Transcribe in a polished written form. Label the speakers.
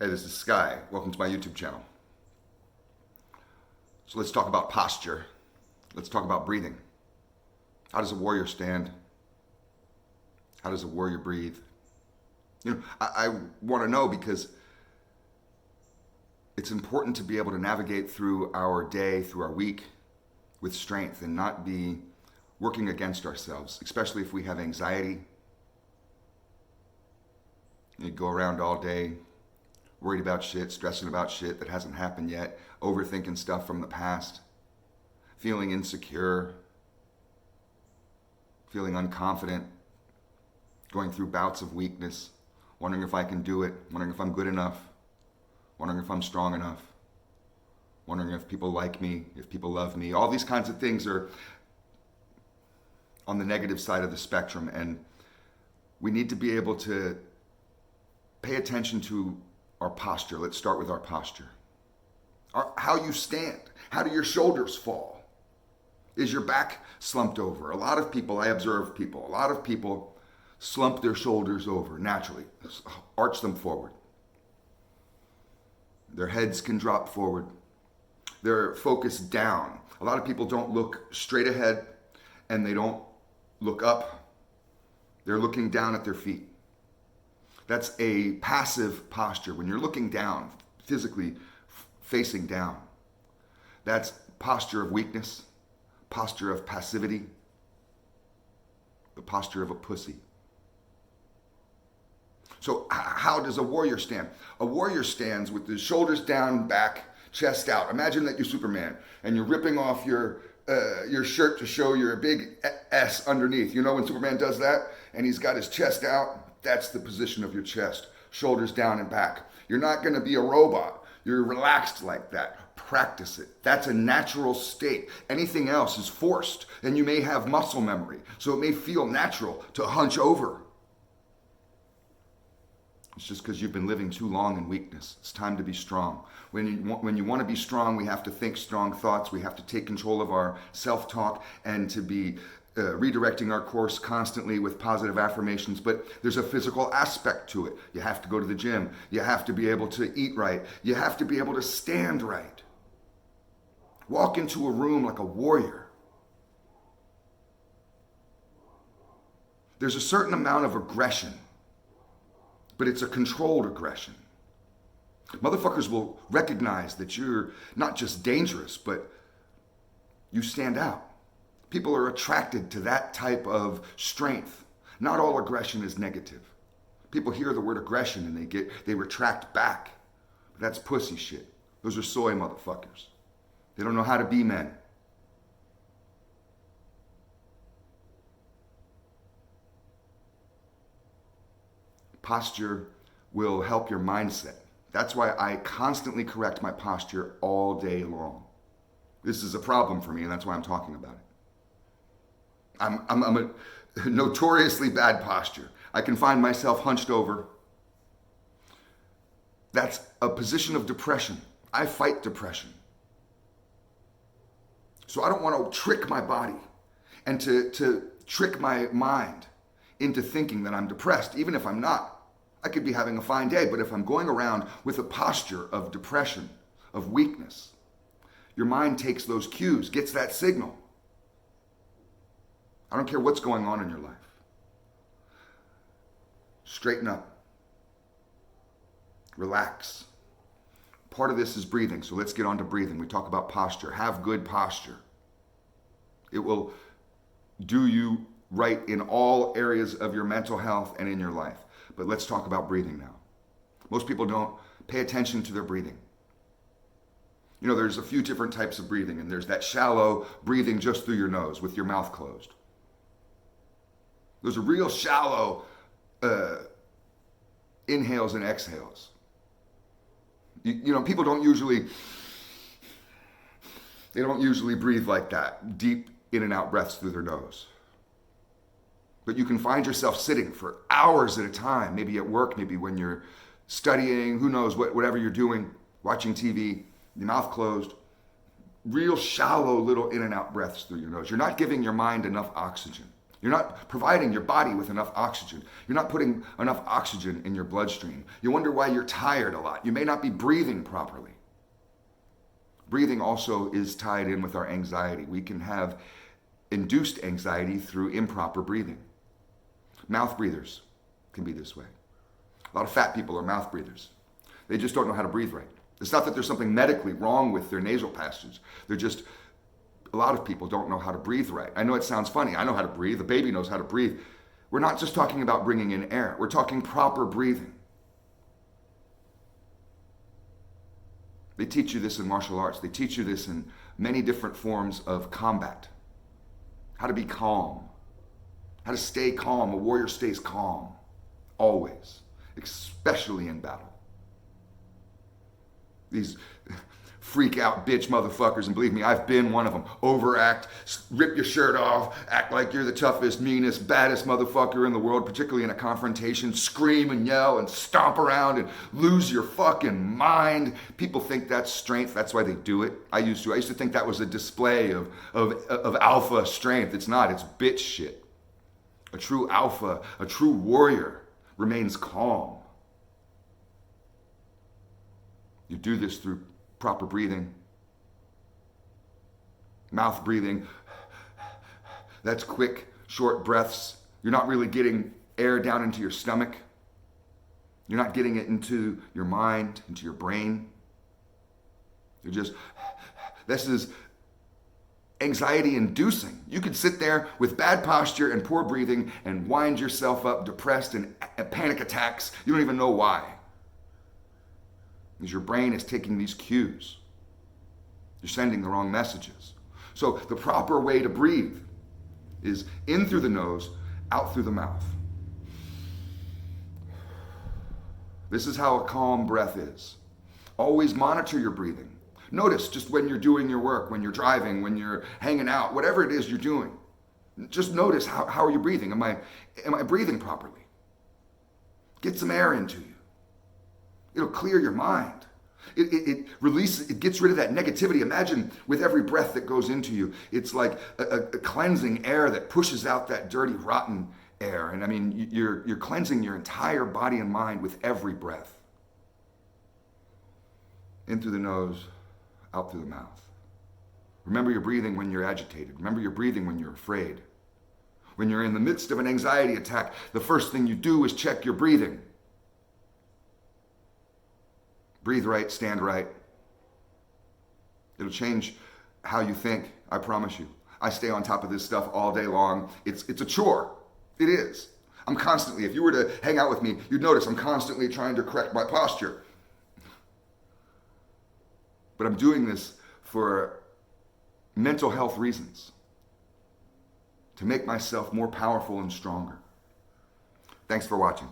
Speaker 1: Hey, this is Sky. Welcome to my YouTube channel. So let's talk about posture. Let's talk about breathing. How does a warrior stand? How does a warrior breathe? I want to know because it's important to be able to navigate through our day, through our week with strength and not be working against ourselves, especially if we have anxiety. You go around all day worried about shit, stressing about shit that hasn't happened yet, overthinking stuff from the past, feeling insecure, feeling unconfident, going through bouts of weakness, wondering if I can do it, wondering if I'm good enough, wondering if I'm strong enough, wondering if people like me, if people love me. All these kinds of things are on the negative side of the spectrum, and we need to be able to pay attention to our posture. Let's start with our posture. How you stand. How do your shoulders fall? Is your back slumped over? A lot of people, I observe people, a lot of people slump their shoulders over naturally, arch them forward. Their heads can drop forward. They're focused down. A lot of people don't look straight ahead and they don't look up. They're looking down at their feet. That's a passive posture. When you're looking down, physically facing down, that's posture of weakness, posture of passivity, the posture of a pussy. So how does a warrior stand? A warrior stands with the shoulders down, back, chest out. Imagine that you're Superman and you're ripping off your shirt to show your big S underneath. You know when Superman does that and he's got his chest out? That's the position of your chest, shoulders down and back. You're not going to be a robot. You're relaxed like that. Practice it. That's a natural state. Anything else is forced, and you may have muscle memory, so it may feel natural to hunch over. It's just because you've been living too long in weakness. It's time to be strong. When you want to be strong, we have to think strong thoughts. We have to take control of our self-talk and to be redirecting our course constantly with positive affirmations. But there's a physical aspect to it. You have to go to the gym. You have to be able to eat right. You have to be able to stand right. Walk into a room like a warrior. There's a certain amount of aggression, but it's a controlled aggression. Motherfuckers will recognize that you're not just dangerous, but you stand out. People are attracted to that type of strength. Not all aggression is negative. People hear the word aggression and they retract back. But that's pussy shit. Those are soy motherfuckers. They don't know how to be men. Posture will help your mindset. That's why I constantly correct my posture all day long. This is a problem for me, and that's why I'm talking about it. I'm a notoriously bad posture. I can find myself hunched over. That's a position of depression. I fight depression. So I don't want to trick my body and to trick my mind into thinking that I'm depressed, even if I'm not. I could be having a fine day, but if I'm going around with a posture of depression, of weakness, your mind takes those cues, gets that signal. I don't care what's going on in your life. Straighten up. Relax. Part of this is breathing, so let's get on to breathing. We talk about posture. Have good posture. It will do you right in all areas of your mental health and in your life. But let's talk about breathing now. Most people don't pay attention to their breathing. You know, there's a few different types of breathing, and there's that shallow breathing just through your nose with your mouth closed. Those are real shallow inhales and exhales. You know, people don't usually breathe like that, deep in and out breaths through their nose. But you can find yourself sitting for hours at a time, maybe at work, maybe when you're studying, who knows, whatever you're doing, watching TV, your mouth closed, real shallow little in and out breaths through your nose. You're not giving your mind enough oxygen. You're not providing your body with enough oxygen. You're not putting enough oxygen in your bloodstream. You wonder why you're tired a lot. You may not be breathing properly. Breathing also is tied in with our anxiety. We can have induced anxiety through improper breathing. Mouth breathers can be this way. A lot of fat people are mouth breathers. They just don't know how to breathe right. It's not that there's something medically wrong with their nasal passages. They're just, a lot of people don't know how to breathe right. I know it sounds funny. I know how to breathe. The baby knows how to breathe. We're not just talking about bringing in air. We're talking proper breathing. They teach you this in martial arts. They teach you this in many different forms of combat. How to be calm. How to stay calm. A warrior stays calm. Always. Especially in battle. These freak out bitch motherfuckers, and believe me, I've been one of them. Overact, rip your shirt off, act like you're the toughest, meanest, baddest motherfucker in the world, particularly in a confrontation, scream and yell and stomp around and lose your fucking mind. People think that's strength. That's why they do it. I used to think that was a display of alpha strength. It's not. It's bitch shit. A true alpha, a true warrior remains calm. You do this through proper breathing, mouth breathing. That's quick, short breaths. You're not really getting air down into your stomach. You're not getting it into your mind, into your brain. This is anxiety inducing. You could sit there with bad posture and poor breathing and wind yourself up, depressed and panic attacks. You don't even know why. Because your brain is taking these cues. You're sending the wrong messages. So the proper way to breathe is in through the nose, out through the mouth. This is how a calm breath is. Always monitor your breathing. Notice just when you're doing your work, when you're driving, when you're hanging out, whatever it is you're doing. Just notice how are you breathing? Am I breathing properly? Get some air into you. It'll clear your mind. It releases, it gets rid of that negativity. Imagine with every breath that goes into you, it's like a cleansing air that pushes out that dirty, rotten air. And I mean, you're cleansing your entire body and mind with every breath. In through the nose, out through the mouth. Remember your breathing when you're agitated. Remember your breathing when you're afraid. When you're in the midst of an anxiety attack, the first thing you do is check your breathing. Breathe right, stand right. It'll change how you think, I promise you. I stay on top of this stuff all day long. It's a chore. It is. I'm constantly, if you were to hang out with me, you'd notice I'm constantly trying to correct my posture. But I'm doing this for mental health reasons. To make myself more powerful and stronger. Thanks for watching.